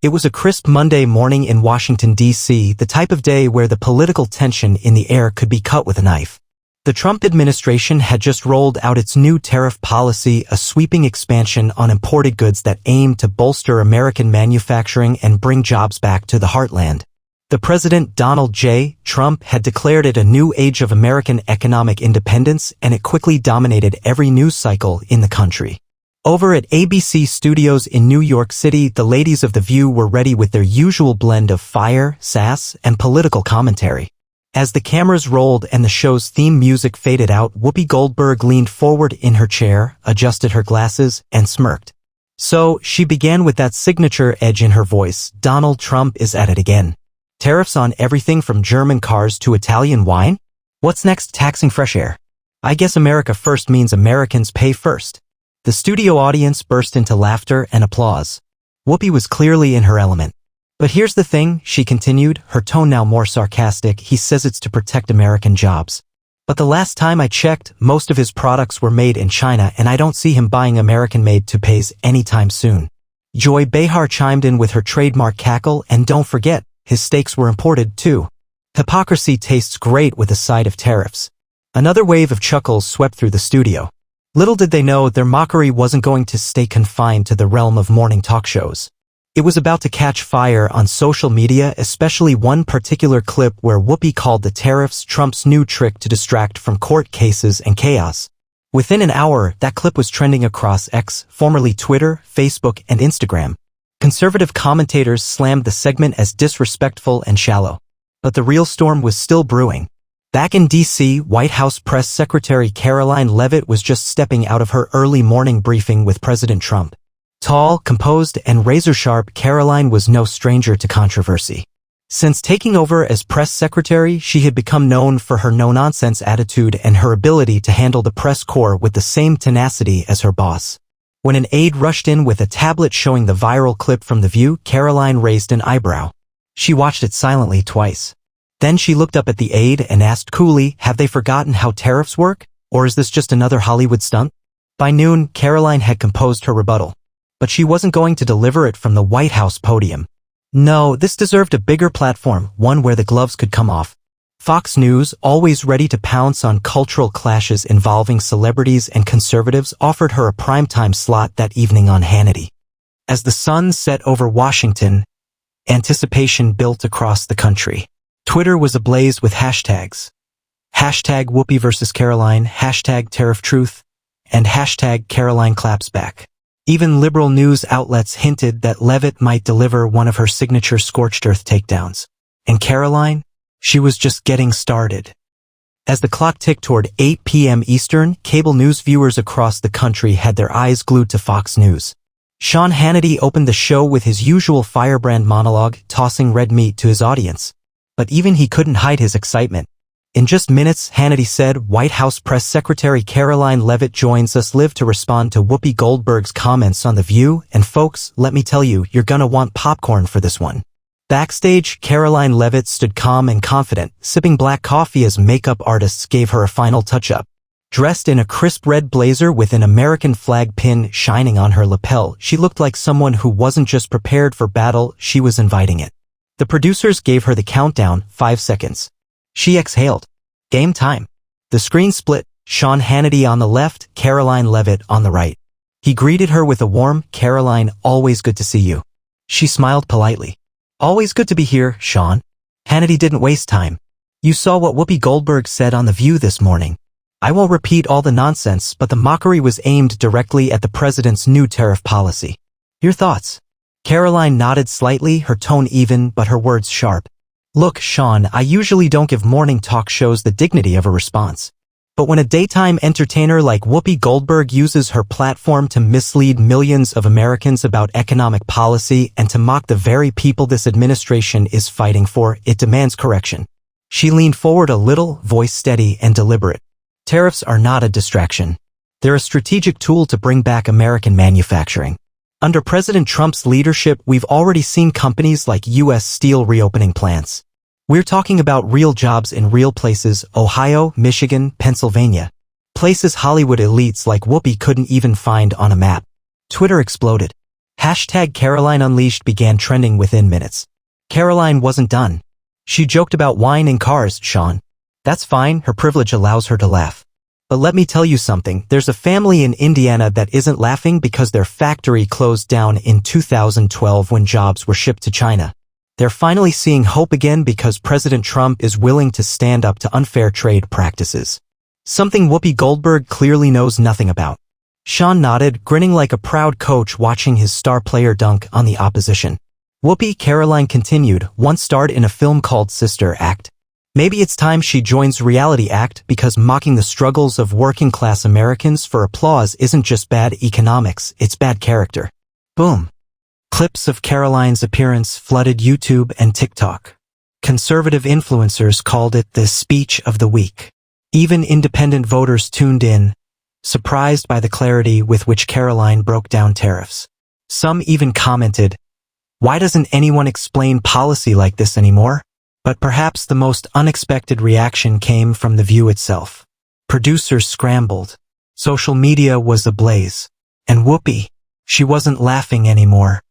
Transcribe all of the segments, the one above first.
It was a crisp Monday morning in Washington, D.C., the type of day where the political tension in the air could be cut with a knife. The Trump administration had just rolled out its new tariff policy, a sweeping expansion on imported goods that aimed to bolster American manufacturing and bring jobs back to the heartland. The President Donald J. Trump had declared it a new age of American economic independence, and it quickly dominated every news cycle in the country. Over at ABC Studios in New York City, the ladies of The View were ready with their usual blend of fire, sass, and political commentary. As the cameras rolled and the show's theme music faded out, Whoopi Goldberg leaned forward in her chair, adjusted her glasses, and smirked. So, she began with that signature edge in her voice. Donald Trump is at it again. Tariffs on everything from German cars to Italian wine? What's next? Taxing fresh air. I guess America first means Americans pay first. The studio audience burst into laughter and applause. Whoopi was clearly in her element. But here's the thing, she continued, her tone now more sarcastic. He says it's to protect American jobs. But the last time I checked, most of his products were made in China, and I don't see him buying American-made toupees anytime soon. Joy Behar chimed in with her trademark cackle, and don't forget, his steaks were imported too. Hypocrisy tastes great with a side of tariffs. Another wave of chuckles swept through the studio. Little did they know their mockery wasn't going to stay confined to the realm of morning talk shows. It was about to catch fire on social media, especially one particular clip where Whoopi called the tariffs Trump's new trick to distract from court cases and chaos. Within an hour, that clip was trending across X, formerly Twitter, Facebook, and Instagram. Conservative commentators slammed the segment as disrespectful and shallow. But the real storm was still brewing. Back in D.C., White House Press Secretary Karoline Leavitt was just stepping out of her early morning briefing with President Trump. Tall, composed, and razor-sharp, Karoline was no stranger to controversy. Since taking over as press secretary, she had become known for her no-nonsense attitude and her ability to handle the press corps with the same tenacity as her boss. When an aide rushed in with a tablet showing the viral clip from The View, Karoline raised an eyebrow. She watched it silently twice. Then she looked up at the aide and asked coolly, have they forgotten how tariffs work? Or is this just another Hollywood stunt? By noon, Karoline had composed her rebuttal. But she wasn't going to deliver it from the White House podium. No, this deserved a bigger platform, one where the gloves could come off. Fox News, always ready to pounce on cultural clashes involving celebrities and conservatives, offered her a primetime slot that evening on Hannity. As the sun set over Washington, anticipation built across the country. Twitter was ablaze with hashtags. Hashtag Whoopi versus Karoline, hashtag Tariff Truth, and hashtag Karoline claps back. Even liberal news outlets hinted that Leavitt might deliver one of her signature scorched earth takedowns. And Karoline? She was just getting started. As the clock ticked toward 8 p.m. Eastern, cable news viewers across the country had their eyes glued to Fox News. Sean Hannity opened the show with his usual firebrand monologue, tossing red meat to his audience. But even he couldn't hide his excitement. In just minutes, Hannity said, White House Press Secretary Karoline Leavitt joins us live to respond to Whoopi Goldberg's comments on The View, and folks, let me tell you, you're gonna want popcorn for this one. Backstage, Karoline Leavitt stood calm and confident, sipping black coffee as makeup artists gave her a final touch-up. Dressed in a crisp red blazer with an American flag pin shining on her lapel, she looked like someone who wasn't just prepared for battle, she was inviting it. The producers gave her the countdown, 5 seconds. She exhaled. Game time. The screen split, Sean Hannity on the left, Karoline Leavitt on the right. He greeted her with a warm, Karoline, always good to see you. She smiled politely. Always good to be here, Sean. Hannity didn't waste time. You saw what Whoopi Goldberg said on The View this morning. I won't repeat all the nonsense, but the mockery was aimed directly at the president's new tariff policy. Your thoughts? Karoline nodded slightly, her tone even, but her words sharp. Look, Sean, I usually don't give morning talk shows the dignity of a response. But when a daytime entertainer like Whoopi Goldberg uses her platform to mislead millions of Americans about economic policy and to mock the very people this administration is fighting for, it demands correction. She leaned forward a little, voice steady and deliberate. Tariffs are not a distraction. They're a strategic tool to bring back American manufacturing. Under President Trump's leadership, we've already seen companies like U.S. Steel reopening plants. We're talking about real jobs in real places, Ohio, Michigan, Pennsylvania. Places Hollywood elites like Whoopi couldn't even find on a map. Twitter exploded. Hashtag Karoline Unleashed began trending within minutes. Karoline wasn't done. She joked about wine and cars, Sean. That's fine, her privilege allows her to laugh. But let me tell you something, there's a family in Indiana that isn't laughing because their factory closed down in 2012 when jobs were shipped to China. They're finally seeing hope again because President Trump is willing to stand up to unfair trade practices. Something Whoopi Goldberg clearly knows nothing about. Sean nodded, grinning like a proud coach watching his star player dunk on the opposition. Whoopi, Karoline continued, once starred in a film called Sister Act. Maybe it's time she joins Reality Act because mocking the struggles of working-class Americans for applause isn't just bad economics, it's bad character. Boom. Clips of Karoline's appearance flooded YouTube and TikTok. Conservative influencers called it the speech of the week. Even independent voters tuned in, surprised by the clarity with which Karoline broke down tariffs. Some even commented, "Why doesn't anyone explain policy like this anymore?" But perhaps the most unexpected reaction came from the view itself. Producers scrambled. Social media was ablaze. And Whoopi, she wasn't laughing anymore.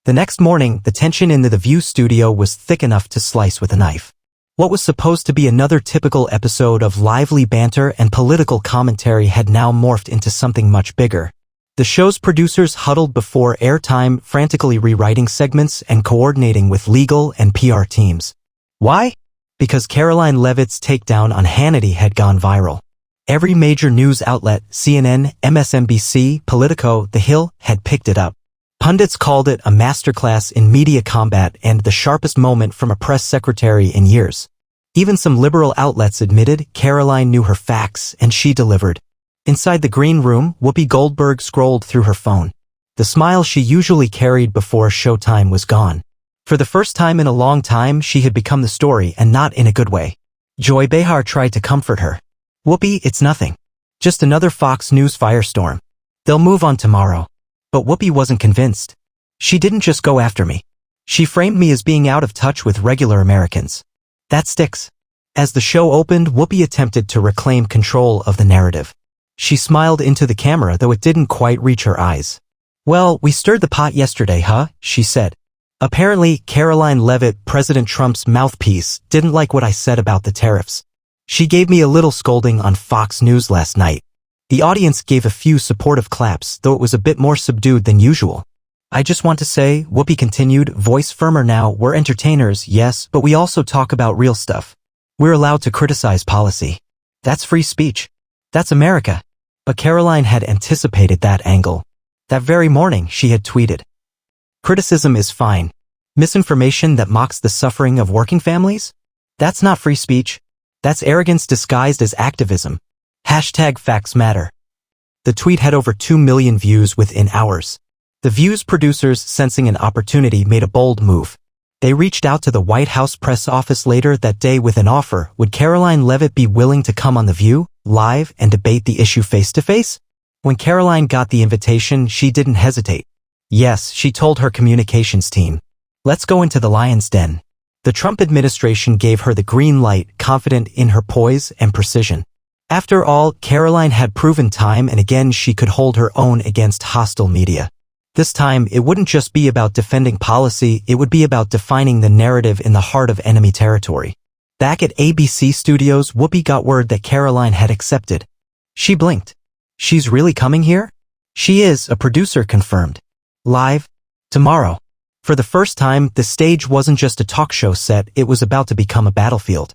The next morning, the tension in the View studio was thick enough to slice with a knife. What was supposed to be another typical episode of lively banter and political commentary had now morphed into something much bigger. The show's producers huddled before airtime, frantically rewriting segments and coordinating with legal and PR teams. Why? Because Karoline Leavitt's takedown on Hannity had gone viral. Every major news outlet, CNN, MSNBC, Politico, The Hill, had picked it up. Pundits called it a masterclass in media combat and the sharpest moment from a press secretary in years. Even some liberal outlets admitted Karoline knew her facts and she delivered. Inside the green room, Whoopi Goldberg scrolled through her phone. The smile she usually carried before showtime was gone. For the first time in a long time, she had become the story and not in a good way. Joy Behar tried to comfort her. "Whoopi, it's nothing. Just another Fox News firestorm. They'll move on tomorrow." But Whoopi wasn't convinced. "She didn't just go after me. She framed me as being out of touch with regular Americans. That sticks." As the show opened, Whoopi attempted to reclaim control of the narrative. She smiled into the camera, though it didn't quite reach her eyes. "Well, we stirred the pot yesterday, huh?" she said. Apparently, Karoline Leavitt, President Trump's mouthpiece, didn't like what I said about the tariffs. She gave me a little scolding on Fox News last night. The audience gave a few supportive claps, though it was a bit more subdued than usual. "I just want to say," Whoopi continued, voice firmer now, "we're entertainers, yes, but we also talk about real stuff. We're allowed to criticize policy. That's free speech. That's America." But Karoline had anticipated that angle. That very morning, she had tweeted, "Criticism is fine. Misinformation that mocks the suffering of working families? That's not free speech. That's arrogance disguised as activism. Hashtag facts matter." The tweet had over 2 million views within hours. The View's producers, sensing an opportunity, made a bold move. They reached out to the White House press office later that day with an offer. Would Karoline Leavitt be willing to come on The View, live, and debate the issue face-to-face? When Karoline got the invitation, she didn't hesitate. Yes, she told her communications team. "Let's go into the lion's den." The Trump administration gave her the green light, confident in her poise and precision. After all, Karoline had proven time and again she could hold her own against hostile media. This time, it wouldn't just be about defending policy, it would be about defining the narrative in the heart of enemy territory. Back at ABC Studios, Whoopi got word that Karoline had accepted. She blinked. "She's really coming here?" "She is," a producer confirmed. "Live? Tomorrow." For the first time, the stage wasn't just a talk show set, it was about to become a battlefield.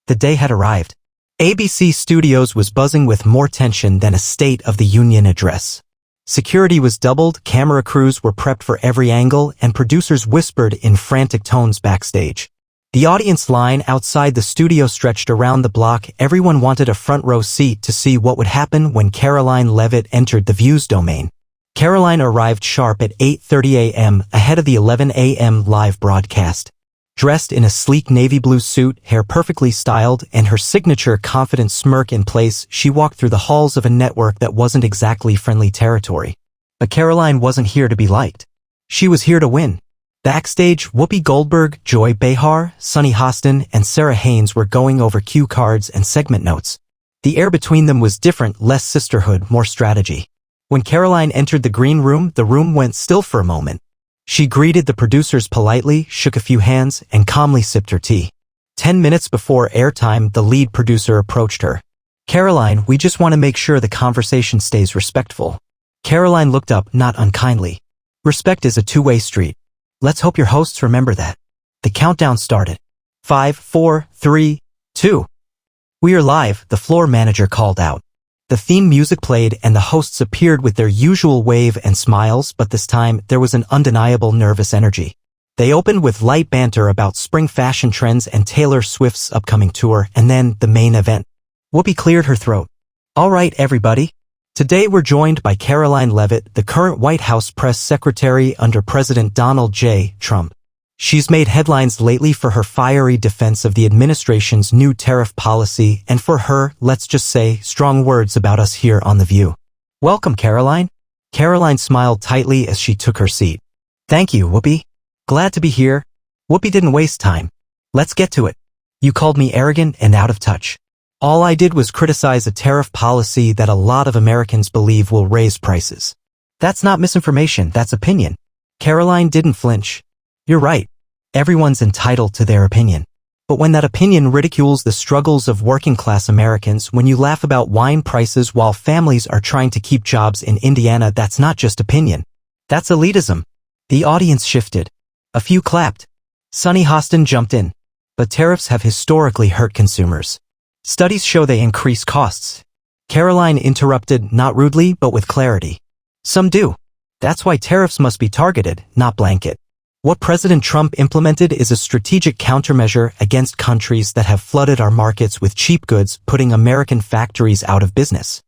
The day had arrived. ABC Studios was buzzing with more tension than a State of the Union address. Security was doubled, camera crews were prepped for every angle, and producers whispered in frantic tones backstage. The audience line outside the studio stretched around the block. Everyone wanted a front row seat to see what would happen when Karoline Leavitt entered the View's domain. Karoline arrived sharp at 8:30 a.m., ahead of the 11 a.m. live broadcast. Dressed in a sleek navy blue suit, hair perfectly styled, and her signature confident smirk in place, she walked through the halls of a network that wasn't exactly friendly territory. But Karoline wasn't here to be liked. She was here to win. Backstage, Whoopi Goldberg, Joy Behar, Sunny Hostin, and Sarah Haynes were going over cue cards and segment notes. The air between them was different, less sisterhood, more strategy. When Karoline entered the green room, the room went still for a moment. She greeted the producers politely, shook a few hands, and calmly sipped her tea. 10 minutes before airtime, the lead producer approached her. "Karoline, we just want to make sure the conversation stays respectful." Karoline looked up, not unkindly. "Respect is a two-way street. Let's hope your hosts remember that." The countdown started. 5, 4, 3, 2. "We are live," the floor manager called out. The theme music played and the hosts appeared with their usual wave and smiles, but this time there was an undeniable nervous energy. They opened with light banter about spring fashion trends and Taylor Swift's upcoming tour, and then the main event. Whoopi cleared her throat. "All right, everybody. Today we're joined by Karoline Leavitt, the current White House press secretary under President Donald J. Trump. She's made headlines lately for her fiery defense of the administration's new tariff policy and for her, let's just say, strong words about us here on The View. Welcome, Karoline." Karoline smiled tightly as she took her seat. "Thank you, Whoopi. Glad to be here." Whoopi didn't waste time. "Let's get to it. You called me arrogant and out of touch. All I did was criticize a tariff policy that a lot of Americans believe will raise prices. That's not misinformation, that's opinion." Karoline didn't flinch. "You're right. Everyone's entitled to their opinion. But when that opinion ridicules the struggles of working-class Americans, when you laugh about wine prices while families are trying to keep jobs in Indiana, that's not just opinion. That's elitism." The audience shifted. A few clapped. Sunny Hostin jumped in. "But tariffs have historically hurt consumers. Studies show they increase costs." Karoline interrupted, not rudely but with clarity. "Some do. That's why tariffs must be targeted, not blanket. What President Trump implemented is a strategic countermeasure against countries that have flooded our markets with cheap goods, putting American factories out of business.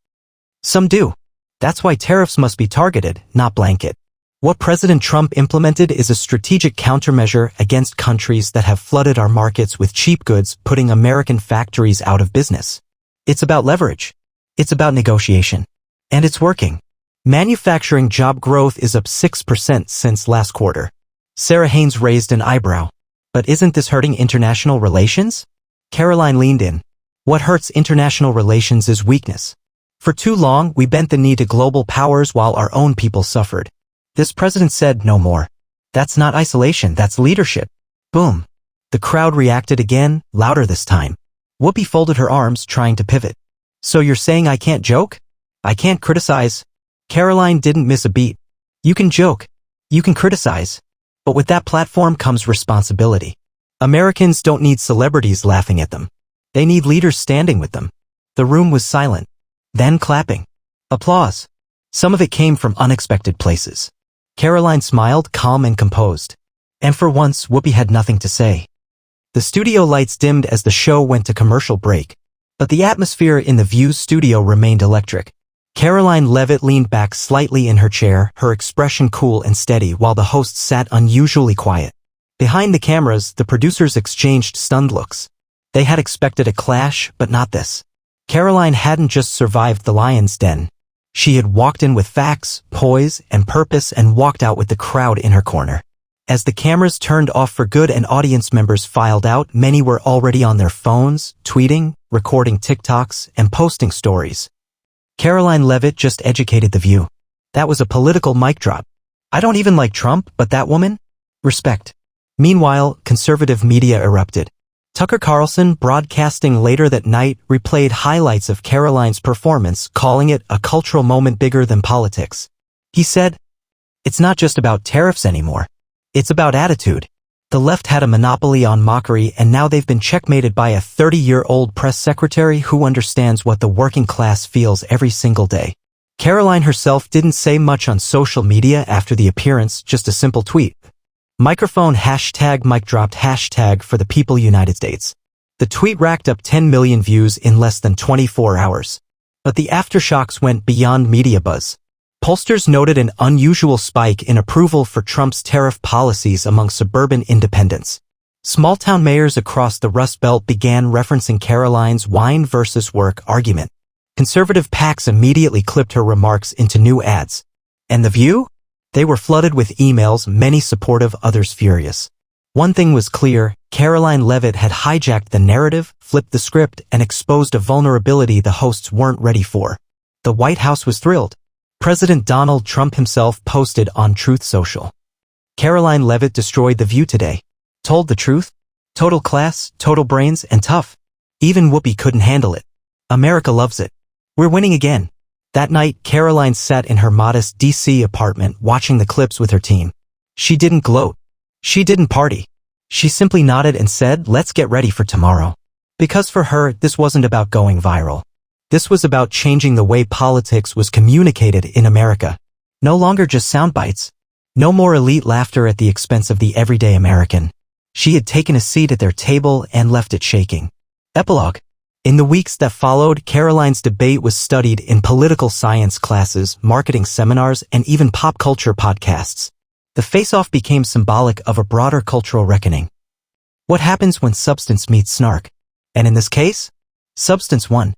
Some do. That's why tariffs must be targeted, not blanket. What President Trump implemented is a strategic countermeasure against countries that have flooded our markets with cheap goods, putting American factories out of business. It's about leverage. It's about negotiation. And it's working. Manufacturing job growth is up 6% since last quarter." Sarah Haynes raised an eyebrow. "But isn't this hurting international relations?" Karoline leaned in. "What hurts international relations is weakness. For too long, we bent the knee to global powers while our own people suffered. This president said no more. That's not isolation, that's leadership." Boom. The crowd reacted again, louder this time. Whoopi folded her arms, trying to pivot. "So you're saying I can't joke? I can't criticize?" Karoline didn't miss a beat. "You can joke. You can criticize. But with that platform comes responsibility. Americans don't need celebrities laughing at them. They need leaders standing with them." The room was silent. Then clapping. Applause. Some of it came from unexpected places. Karoline smiled, calm and composed. And for once, Whoopi had nothing to say. The studio lights dimmed as the show went to commercial break. But the atmosphere in the View studio remained electric. Karoline Leavitt leaned back slightly in her chair, her expression cool and steady, while the hosts sat unusually quiet. Behind the cameras, the producers exchanged stunned looks. They had expected a clash, but not this. Karoline hadn't just survived the lion's den. She had walked in with facts, poise, and purpose and walked out with the crowd in her corner. As the cameras turned off for good and audience members filed out, many were already on their phones, tweeting, recording TikToks, and posting stories. Karoline Leavitt just educated The View. That was a political mic drop. "I don't even like Trump, but that woman? Respect." Meanwhile, conservative media erupted. Tucker Carlson, broadcasting later that night, replayed highlights of Karoline's performance, calling it a cultural moment bigger than politics. He said, "It's not just about tariffs anymore. It's about attitude. The left had a monopoly on mockery, and now they've been checkmated by a 30-year-old press secretary who understands what the working class feels every single day." Karoline herself didn't say much on social media after the appearance, just a simple tweet. Microphone hashtag mic dropped hashtag for the people United States. The tweet racked up 10 million views in less than 24 hours. But the aftershocks went beyond media buzz. Pollsters noted an unusual spike in approval for Trump's tariff policies among suburban independents. Small-town mayors across the Rust Belt began referencing Karoline's wine versus work argument. Conservative PACs immediately clipped her remarks into new ads. And The View? They were flooded with emails, many supportive, others furious. One thing was clear, Karoline Leavitt had hijacked the narrative, flipped the script, and exposed a vulnerability the hosts weren't ready for. The White House was thrilled. President Donald Trump himself posted on Truth Social. Karoline Leavitt destroyed The View today. Told the truth? Total class, total brains, and tough. Even Whoopi couldn't handle it. America loves it. We're winning again. That night, Karoline sat in her modest D.C. apartment watching the clips with her team. She didn't gloat. She didn't party. She simply nodded and said, let's get ready for tomorrow. Because for her, this wasn't about going viral. This was about changing the way politics was communicated in America. No longer just sound bites. No more elite laughter at the expense of the everyday American. She had taken a seat at their table and left it shaking. Epilogue. In the weeks that followed, Karoline's debate was studied in political science classes, marketing seminars, and even pop culture podcasts. The face-off became symbolic of a broader cultural reckoning. What happens when substance meets snark? And in this case, substance won.